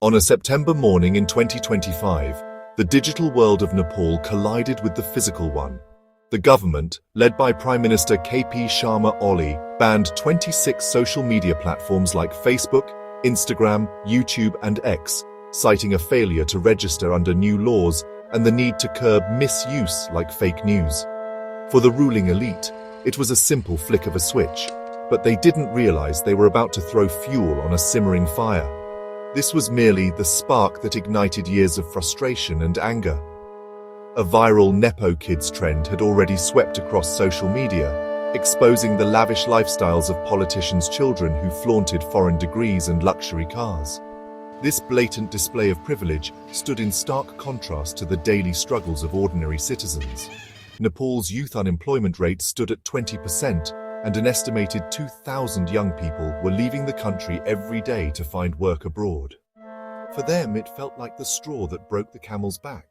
On a September morning in 2025, the digital world of Nepal collided with the physical one. The government, led by Prime Minister KP Sharma Oli, banned 26 social media platforms like Facebook, Instagram, YouTube, and X, citing a failure to register under new laws and the need to curb misuse like fake news. For the ruling elite, it was a simple flick of a switch, but they didn't realize they were about to throw fuel on a simmering fire. This was merely the spark that ignited years of frustration and anger. A viral Nepo Kids trend had already swept across social media, exposing the lavish lifestyles of politicians' children who flaunted foreign degrees and luxury cars. This blatant display of privilege stood in stark contrast to the daily struggles of ordinary citizens. Nepal's youth unemployment rate stood at 20%, and an estimated 2,000 young people were leaving the country every day to find work abroad. For them, it felt like the straw that broke the camel's back.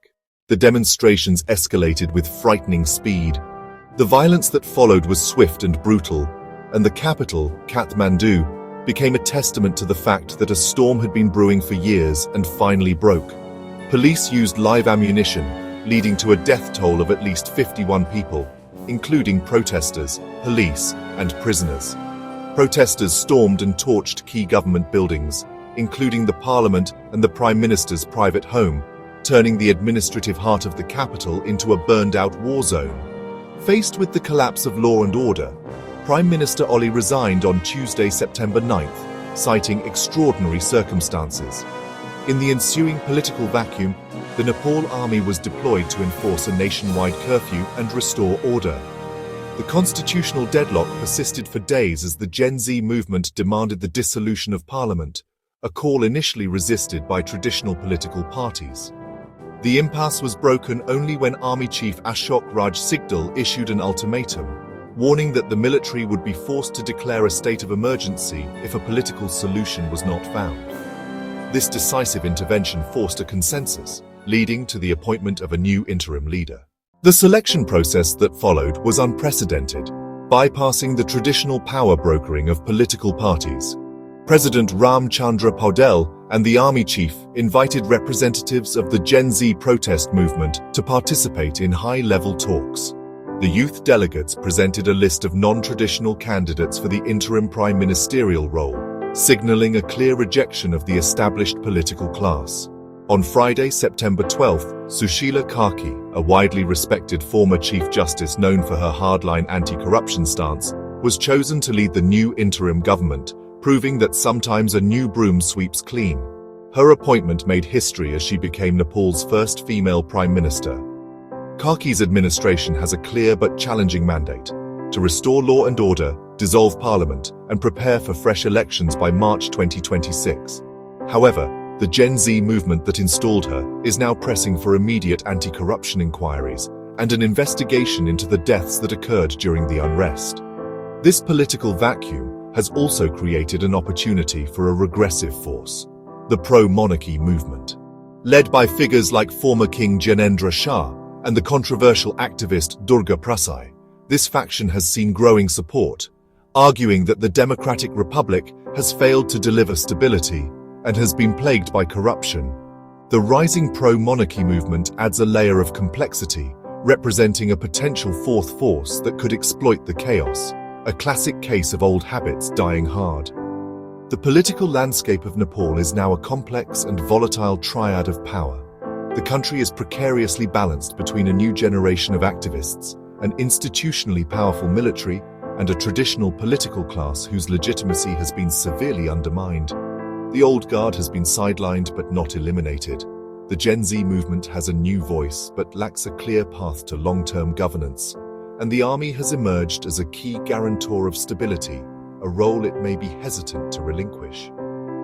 The demonstrations escalated with frightening speed. The violence that followed was swift and brutal, and the capital, Kathmandu, became a testament to the fact that a storm had been brewing for years and finally broke. Police used live ammunition, leading to a death toll of at least 51 people, including protesters, police, and prisoners. Protesters stormed and torched key government buildings, including the parliament and the Prime Minister's private home, turning the administrative heart of the capital into a burned-out war zone. Faced with the collapse of law and order, Prime Minister Oli resigned on Tuesday, September 9th, citing extraordinary circumstances. In the ensuing political vacuum, the Nepal army was deployed to enforce a nationwide curfew and restore order. The constitutional deadlock persisted for days as the Gen-Z movement demanded the dissolution of parliament, a call initially resisted by traditional political parties. The impasse was broken only when Army Chief Ashok Raj Sigdal issued an ultimatum, warning that the military would be forced to declare a state of emergency if a political solution was not found. This decisive intervention forced a consensus, leading to the appointment of a new interim leader. The selection process that followed was unprecedented, bypassing the traditional power brokering of political parties. President Ram Chandra Paudel and the army chief invited representatives of the Gen-Z protest movement to participate in high-level talks. The youth delegates presented a list of non-traditional candidates for the interim prime ministerial role, signaling a clear rejection of the established political class. On Friday, September 12th, Sushila Karki, a widely respected former Chief Justice known for her hardline anti-corruption stance, was chosen to lead the new interim government, proving that sometimes a new broom sweeps clean. Her appointment made history as she became Nepal's first female prime minister. Karki's administration has a clear but challenging mandate: to restore law and order, dissolve parliament, and prepare for fresh elections by March 2026. However, the Gen-Z movement that installed her is now pressing for immediate anti-corruption inquiries and an investigation into the deaths that occurred during the unrest. This political vacuum has also created an opportunity for a regressive force: the pro-monarchy movement. Led by figures like former King Janendra Shah and the controversial activist Durga Prasai, this faction has seen growing support, arguing that the Democratic Republic has failed to deliver stability and has been plagued by corruption. The rising pro-monarchy movement adds a layer of complexity, representing a potential fourth force that could exploit the chaos, a classic case of old habits dying hard. The political landscape of Nepal is now a complex and volatile triad of power. The country is precariously balanced between a new generation of activists, an institutionally powerful military, and a traditional political class whose legitimacy has been severely undermined. The old guard has been sidelined but not eliminated. The Gen-Z movement has a new voice but lacks a clear path to long-term governance. And the army has emerged as a key guarantor of stability, a role it may be hesitant to relinquish.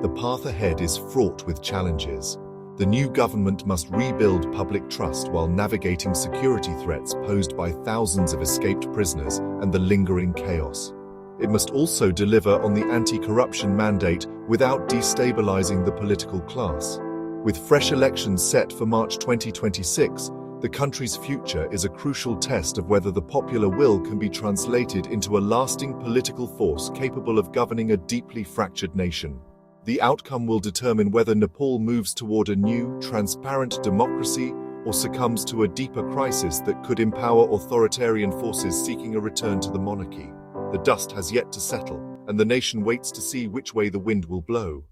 The path ahead is fraught with challenges. The new government must rebuild public trust while navigating security threats posed by thousands of escaped prisoners and the lingering chaos. It must also deliver on the anti-corruption mandate without destabilizing the political class. With fresh elections set for March 2026, the country's future is a crucial test of whether the popular will can be translated into a lasting political force capable of governing a deeply fractured nation. The outcome will determine whether Nepal moves toward a new, transparent democracy or succumbs to a deeper crisis that could empower authoritarian forces seeking a return to the monarchy. The dust has yet to settle, and the nation waits to see which way the wind will blow.